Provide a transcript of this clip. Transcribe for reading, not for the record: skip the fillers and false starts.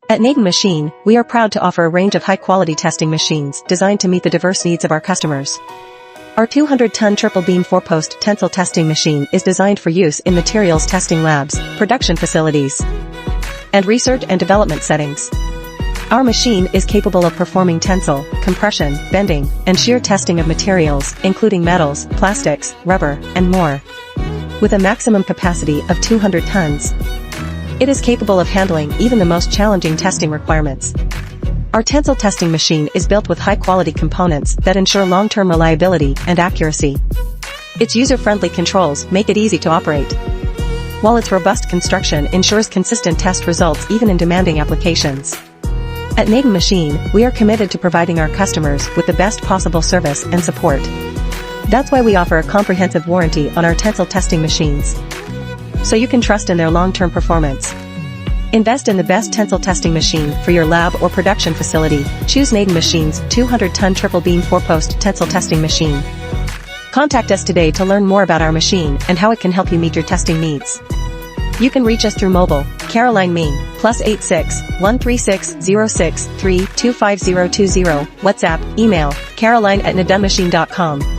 At Nadun Machine, we are proud to offer a range of high-quality testing machines designed to meet the diverse needs of our customers. Our 200-ton triple-beam 4-post tensile testing machine is designed for use in materials testing labs, production facilities, and research and development settings. Our machine is capable of performing tensile, compression, bending, and shear testing of materials, including metals, plastics, rubber, and more. With a maximum capacity of 200 tons, it is capable of handling even the most challenging testing requirements. Our tensile testing machine is built with high-quality components that ensure long-term reliability and accuracy. Its user-friendly controls make it easy to operate, while its robust construction ensures consistent test results even in demanding applications. At Nadun Machine, we are committed to providing our customers with the best possible service and support. That's why we offer a comprehensive warranty on our tensile testing machines, so you can trust in their long-term performance. Invest in the best tensile testing machine for your lab or production facility. Choose Nadun Machine's 200-ton triple-beam 4-post tensile testing machine. Contact us today to learn more about our machine and how it can help you meet your testing needs. You can reach us through mobile, Caroline Main, +86 136 06 3 25020, WhatsApp, email, caroline@nadunmachine.com.